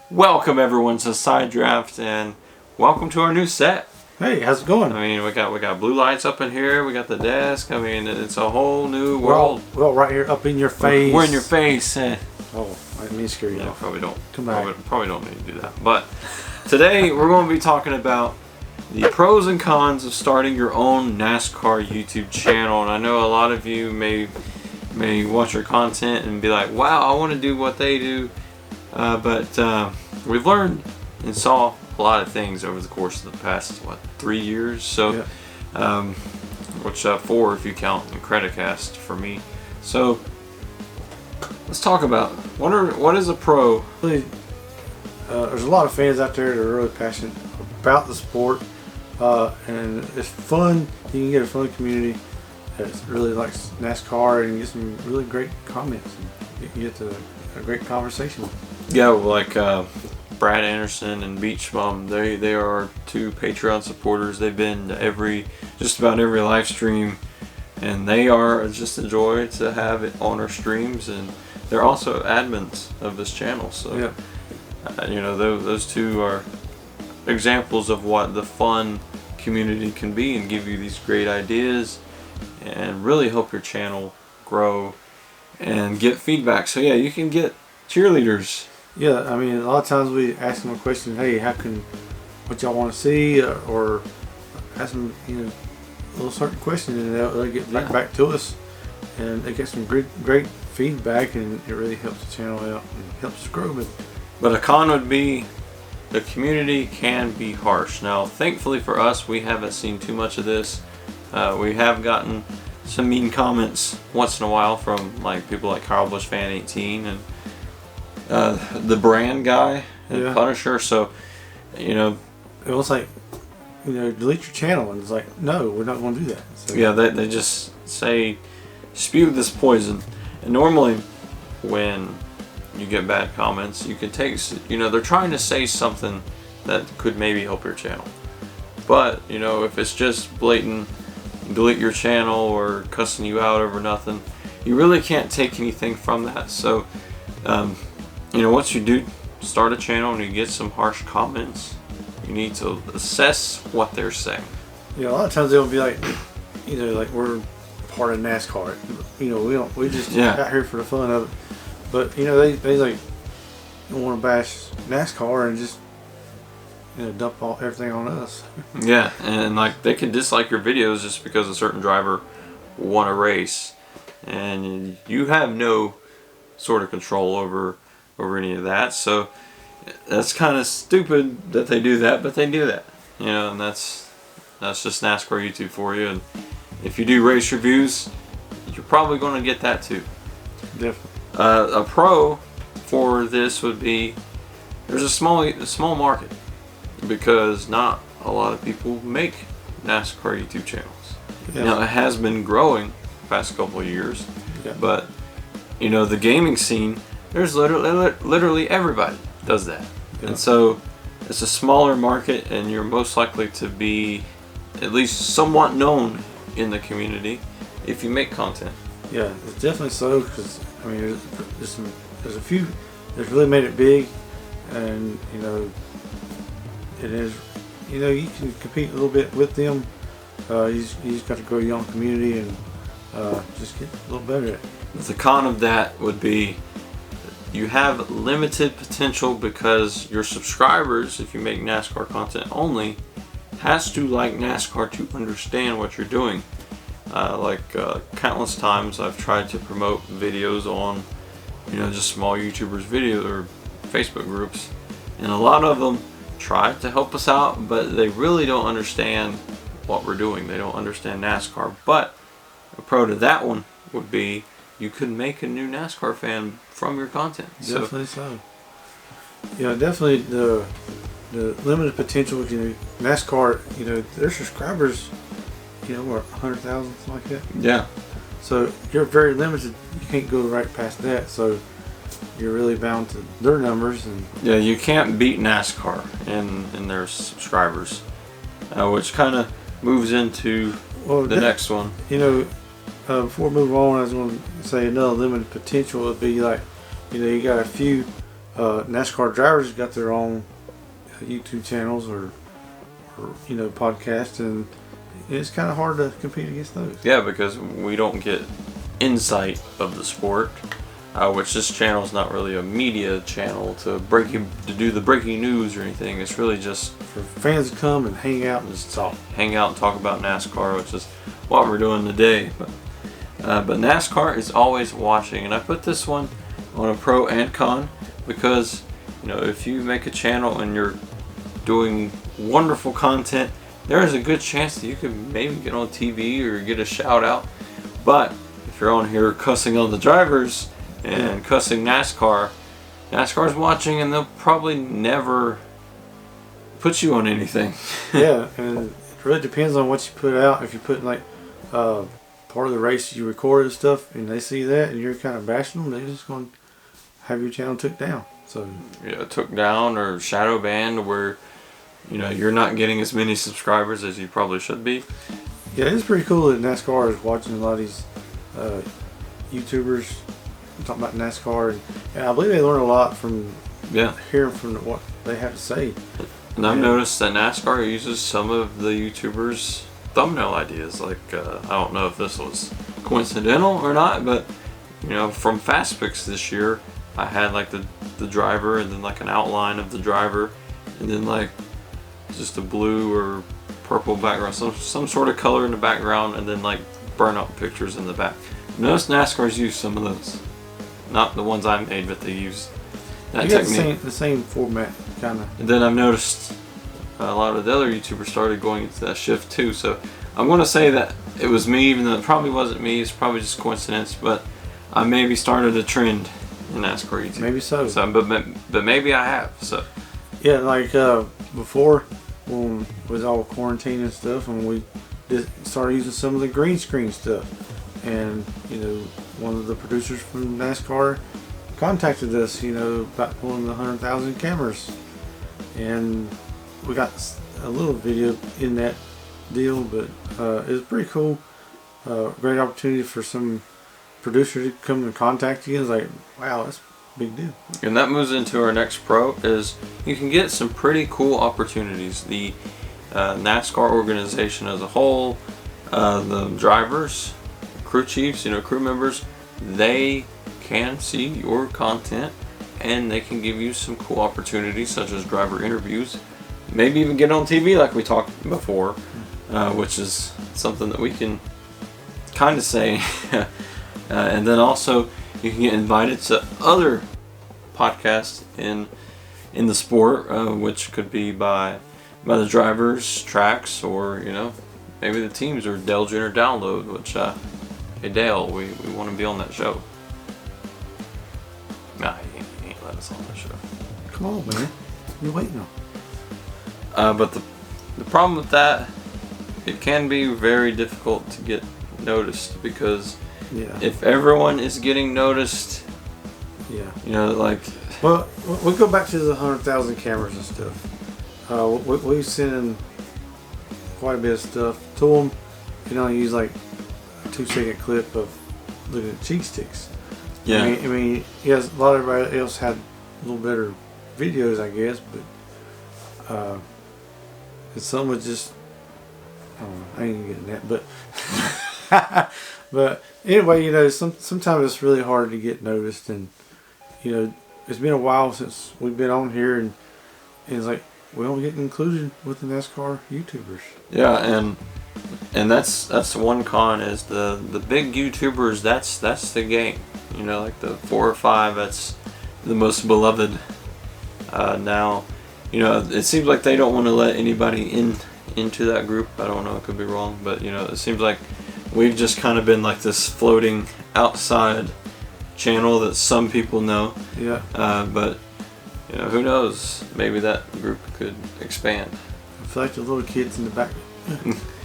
Welcome everyone to Side Draft, and welcome to our new set. Hey, how's it going? I mean, we got blue lights up in here. We got the desk. I mean, it's a whole new world. Well, right here, up in your face. We're in your face. Oh, I didn't mean to scare you. No, probably don't. Come back. Probably don't need to do that. But today we're going to be talking about the pros and cons of starting your own NASCAR YouTube channel. And I know a lot of you may watch your content and be like, "Wow, I want to do what they do." But we've learned and saw a lot of things over the course of the past 3 years. So, yeah. Which 4 if you count the CreditCast for me. So let's talk about what is a pro. Really, there's a lot of fans out there that are really passionate about the sport, and it's fun. You can get a fun community that really likes NASCAR and get some really great comments. And you get a great conversation. Yeah, like Brad Anderson and Beach Bum, they are 2 Patreon supporters. They've been to just about every live stream, and they are just a joy to have it on our streams. And they're also admins of this channel. So, yeah. You know, those 2 are examples of what the fun community can be, and give you these great ideas, and really help your channel grow and get feedback. So yeah, you can get cheerleaders. Yeah, I mean, a lot of times we ask them a question, hey, what y'all want to see, or ask them, a little certain question, and they'll get back to us, and they get some great feedback, and it really helps the channel out and helps us grow. But a con would be the community can be harsh. Now, thankfully for us, we haven't seen too much of this. We have gotten some mean comments once in a while from people like Kyle Busch Fan 18 and the brand guy and Punisher. So, it was like, delete your channel, and it's like, no, we're not going to do that. So, yeah, they just say, spew this poison. And normally when you get bad comments, you can take, they're trying to say something that could maybe help your channel. But, if it's just blatant delete your channel or cussing you out over nothing, you really can't take anything from that. So, once you do start a channel and you get some harsh comments, you need to assess what they're saying. Yeah, a lot of times they'll be like, like we're part of NASCAR. We just out here for the fun of it. But they like want to bash NASCAR and just dump everything on us. Yeah, and they can dislike your videos just because a certain driver won a race, and you have no sort of control over any of that. So that's kind of stupid that they do that, but they do that. And that's just NASCAR YouTube for you. And if you do race reviews, you're probably going to get that too. Definitely. A pro for this would be there's a small market, because not a lot of people make NASCAR YouTube channels. Yeah. Now, it has been growing the past couple of years, but the gaming scene, there's literally everybody does that. Yeah. And so it's a smaller market, and you're most likely to be at least somewhat known in the community if you make content. Yeah, it's definitely so, because there's a few that's really made it big, and it is, you can compete a little bit with them. You just got to grow your own community and just get a little better at it. The con of that would be you have limited potential, because your subscribers, if you make NASCAR content only, has to like NASCAR to understand what you're doing. Countless times I've tried to promote videos on, just small YouTubers' videos or Facebook groups, and a lot of them try to help us out, but they really don't understand what we're doing. They don't understand NASCAR. But a pro to that one would be you could make a new NASCAR fan from your content. Definitely so. Yeah, definitely the limited potential. NASCAR. Their subscribers. What, 100,000, something like that. Yeah. So you're very limited. You can't go right past that. So you're really bound to their numbers. And yeah, you can't beat NASCAR in their subscribers, which kind of moves into the next one. Before we move on, I was going to say another limited potential would be you got a few NASCAR drivers got their own YouTube channels or podcasts, and it's kind of hard to compete against those. Yeah, because we don't get insight of the sport, which this channel is not really a media channel to do the breaking news or anything. It's really just for fans to come and hang out and just talk. Hang out and talk about NASCAR, which is what we're doing today. But NASCAR is always watching, and I put this one on a pro and con because if you make a channel and you're doing wonderful content, there is a good chance that you could maybe get on TV or get a shout out. But if you're on here cussing on the drivers and cussing NASCAR's watching, and they'll probably never put you on anything. Yeah, and it really depends on what you put out. If you put like part of the race you recorded and stuff, and they see that and you're kind of bashing them, they're just going to have your channel took down. So took down or shadow banned, where you're not getting as many subscribers as you probably should be. Yeah, it's pretty cool that NASCAR is watching a lot of these YouTubers talking about NASCAR, and I believe they learn a lot from hearing from what they have to say. And I've noticed that NASCAR uses some of the YouTubers' thumbnail ideas. Like I don't know if this was coincidental or not, but from Fast Picks this year, I had like the driver, and then like an outline of the driver, and then like just a blue or purple background, some sort of color in the background, and then like burnout pictures in the back. Notice NASCAR's used some of those, not the ones I made, but they use that technique. The same format, kind of. And then I've noticed a lot of the other YouTubers started going into that shift too. So I'm going to say that it was me, even though it probably wasn't me. It's probably just coincidence, but I maybe started a trend in NASCAR YouTube. Maybe so. But maybe I have. So yeah, like before when it was all quarantine and stuff, and we just started using some of the green screen stuff, and one of the producers from NASCAR contacted us, about pulling the 100,000 cameras, and we got a little video in that deal, but it was pretty cool. Great opportunity for some producer to come and contact you. It's like, wow, that's a big deal. And that moves into our next pro, is you can get some pretty cool opportunities. The NASCAR organization as a whole, the drivers, crew chiefs, crew members, they can see your content, and they can give you some cool opportunities such as driver interviews, maybe even get on TV like we talked before, which is something that we can kind of say. And then also you can get invited to other podcasts in the sport, which could be by the drivers, tracks, or maybe the teams, or Dale Jr. Download, which hey Dale, we want to be on that show. Nah, he ain't let us on that show. Come on, man. You're waiting on. But the problem with that, it can be very difficult to get noticed, because if everyone is getting noticed, well, we'll go back to the 100,000 cameras and stuff. We've sent quite a bit of stuff to them. You can only use like a 2-second clip of looking at cheek sticks. Yeah. I mean, yes, a lot of everybody else had a little better videos, I guess, but some was just, I don't know, I ain't getting that, but but anyway, sometimes it's really hard to get noticed, and it's been a while since we've been on here, and it's like we don't get included with the NASCAR YouTubers. Yeah, and that's one con, is the big YouTubers. That's the game. Like the 4 or 5. That's the most beloved. Now, it seems like they don't want to let anybody into that group. I don't know, I could be wrong, but it seems like we've just kind of been like this floating outside channel that some people know. Yeah. But who knows? Maybe that group could expand. I feel like the little kids in the back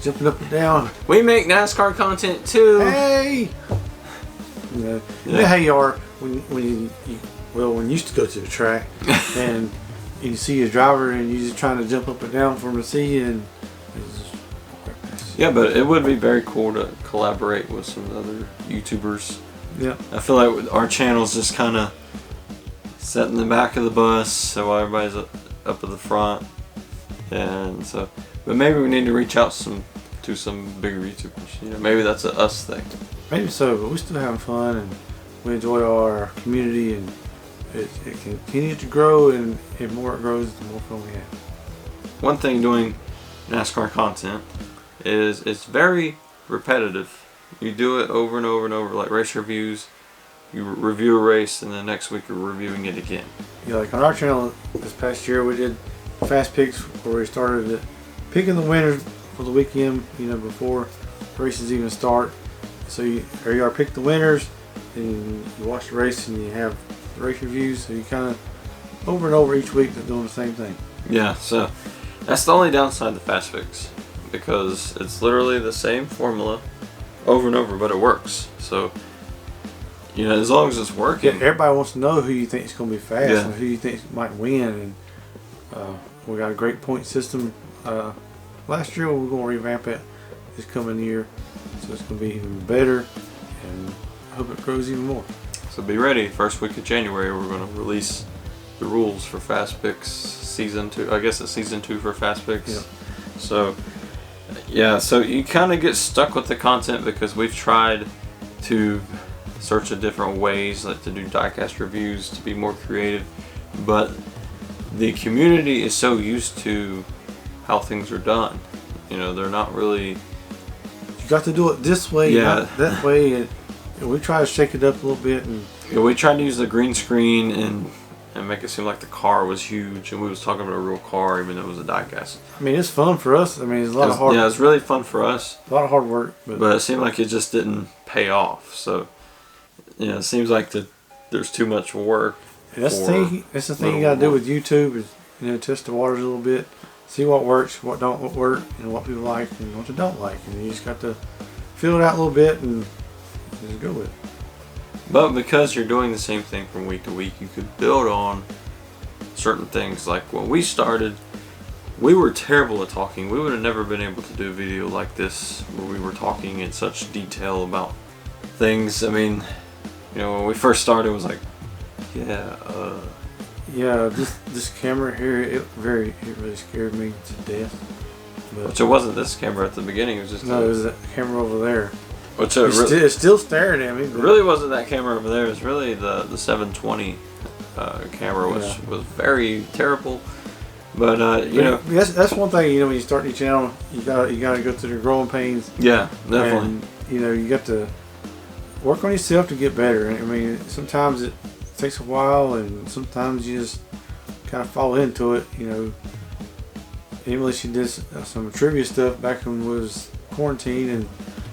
jumping up and down. We make NASCAR content too. Hey. You know how you are when you used to go to the track and you see a driver and you're just trying to jump up and down for him to see you, and yeah, but it would be very cool to collaborate with some other YouTubers. Yeah, I feel like our channels just kind of set in the back of the bus so everybody's up at the front. And so, but maybe we need to reach out to some bigger YouTubers. You know, maybe that's a us thing. Maybe so, but we're still having fun and we enjoy our community, and it continues to grow, and the more it grows, the more fun we have. One thing doing NASCAR content is it's very repetitive. You do it over and over and over, like race reviews. You review a race, and the next week you're reviewing it again. Yeah, like on our channel this past year, we did fast picks where we started picking the winners for the weekend, you know, before races even start. So you pick the winners, and you watch the race, and you have the race reviews. So you kind of over and over each week, they're doing the same thing. Yeah, so that's the only downside to fast picks, because it's literally the same formula over and over, but it works. So, you know, as long as it's working. Yeah, everybody wants to know who you think is going to be fast, and who you think might win. And we got a great point system. Last year, we're going to revamp it this coming year, so it's going to be even better, and I hope it grows even more. So be ready. First week of January, we're going to release the rules for Fast Picks Season 2. I guess it's Season 2 for Fast Picks. Yeah. So, yeah, so you kind of get stuck with the content because we've tried to search in different ways, like to do diecast reviews, to be more creative. But the community is so used to how things are done. You know, they're not really... You got to do it this way, not that way. And we try to shake it up a little bit. And yeah, we tried to use the green screen and make it seem like the car was huge, and we was talking about a real car, even though it was a diecast. I mean, it's fun for us. I mean, it's a lot of hard. Yeah, it's really fun for us. A lot of hard work, but it seemed like it just didn't pay off. So, you know, it seems like there's too much work. And that's the thing you got to do with YouTube is, you know, test the waters a little bit, see what works, what don't work, and what people like and what they don't like, and you just got to feel it out a little bit and just go with it. But because you're doing the same thing from week to week, you could build on certain things. Like when we started, we were terrible at talking. We would have never been able to do a video like this where we were talking in such detail about things. I mean, you know, when we first started, it was like, yeah, this camera here, it really scared me to death. But which it wasn't this camera at the beginning. It was just it was that camera over there. Which it's still staring at me. It really wasn't that camera over there. It was really the 720 camera, which was very terrible. But you know, that's one thing. You know, when you start your channel, you gotta go through the growing pains. Yeah, definitely. And, you know, you got to work on yourself to get better. I mean, sometimes it takes a while, and sometimes you just kind of fall into it. You know, Emily, she did some trivia stuff back when it was quarantine, and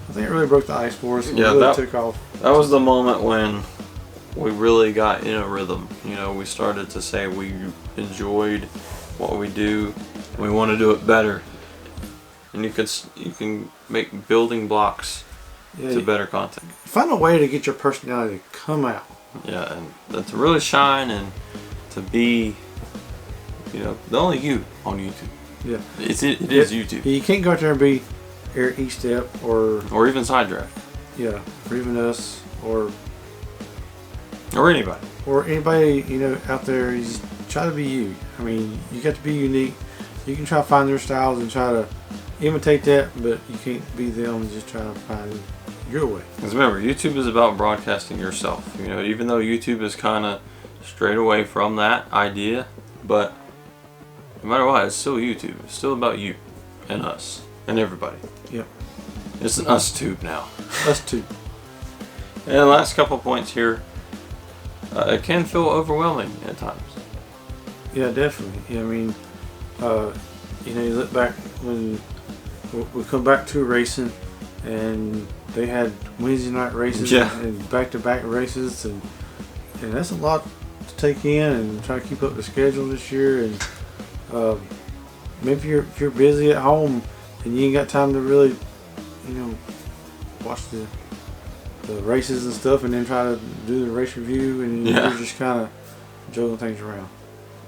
I think it really broke the ice for us. And really took off. That was the moment when we really got in a rhythm. You know, we started to say we enjoyed what we do, and we want to do it better. And you can make building blocks to better content. Find a way to get your personality to come out. Yeah, and to really shine and to be, you know, the only you on YouTube. Yeah, it is YouTube. You can't go out there and be Eric E-Step or even Side Draft. Yeah, or even us or anybody. You know, out there. You just try to be you. I mean, you got to be unique. You can try to find their styles and try to imitate that, but you can't be them and just try to find your way. Because remember, YouTube is about broadcasting yourself. You know, even though YouTube is kind of strayed away from that idea, but no matter what, it's still YouTube. It's still about you and us and everybody. Yep. It's an us tube now. Us tube. And the last couple points here, it can feel overwhelming at times. Yeah, definitely. Yeah, I mean, you know, you look back when we come back to racing, and they had Wednesday night races and back-to-back races, and that's a lot to take in and try to keep up the schedule this year. And maybe if you're busy at home and you ain't got time to really, you know, watch the races and stuff, and then try to do the race review, and you're just kind of juggling things around.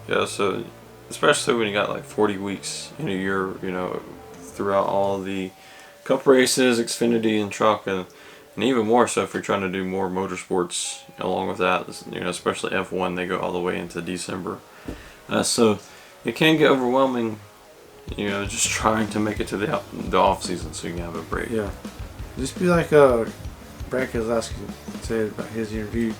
Yeah, so especially when you got like 40 weeks in a year, you know, throughout all the cup races, Xfinity and truck, and And even more so if you're trying to do more motorsports along with that, especially F1, they go all the way into December. So it can get overwhelming, just trying to make it to the off season so you can have a break. Yeah. Just be like Brad Keselowski said about his interview.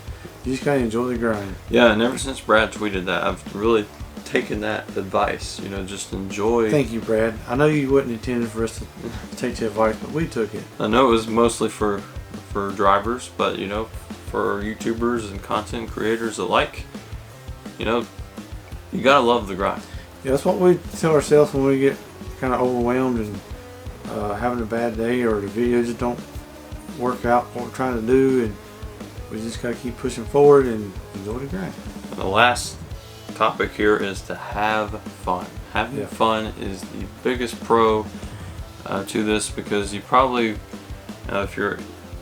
You just gotta enjoy the grind. Yeah, and ever since Brad tweeted that, I've really taken that advice. just enjoy. Thank you, Brad. I know you wasn't intended for us to take the advice, but we took it. I know it was mostly for drivers, but for YouTubers and content creators alike, you gotta love the grind. Yeah, that's what we tell ourselves when we get kind of overwhelmed and having a bad day, or the videos just don't work out what we're trying to do, and we just gotta keep pushing forward and enjoy the grind. And the last topic here is to have fun. Having fun is the biggest pro to this, because you probably,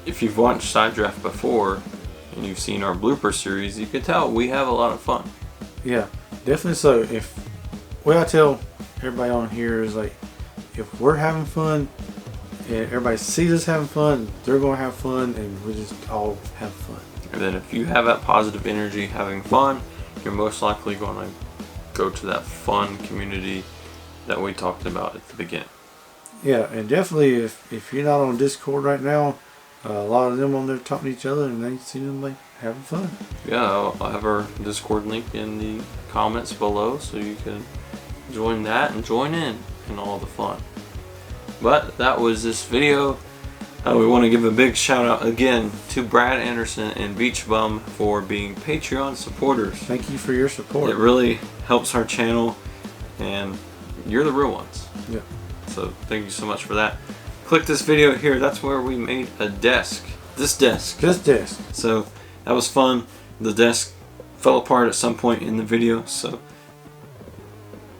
if you've watched Side Draft before and you've seen our blooper series, you can tell we have a lot of fun. Yeah, definitely. So what I tell everybody on here is, like, if we're having fun and everybody sees us having fun, they're gonna have fun, and we just all have fun. And then if you have that positive energy, having fun, you're most likely going to go to that fun community that we talked about at the beginning. Yeah, and definitely if you're not on Discord right now, a lot of them on there talking to each other, and they see them like having fun. Yeah, I'll have our Discord link in the comments below, so you can join that and join in all the fun. But that was this video. We want to give a big shout out again to Brad Anderson and Beach Bum for being Patreon supporters. Thank you for your support. It really helps our channel, and you're the real ones. Yeah. So thank you so much for that. Click this video here. That's where we made a desk. This desk. So that was fun. The desk fell apart at some point in the video, so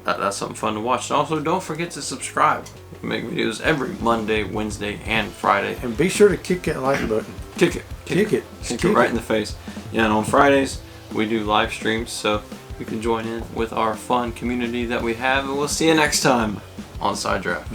that's something fun to watch. And also, don't forget to subscribe. We make videos every Monday, Wednesday, and Friday. And be sure to kick that like button. Kick it. Kick it Right in the face. Yeah, and on Fridays, we do live streams, so you can join in with our fun community that we have. And we'll see you next time on Side Draft.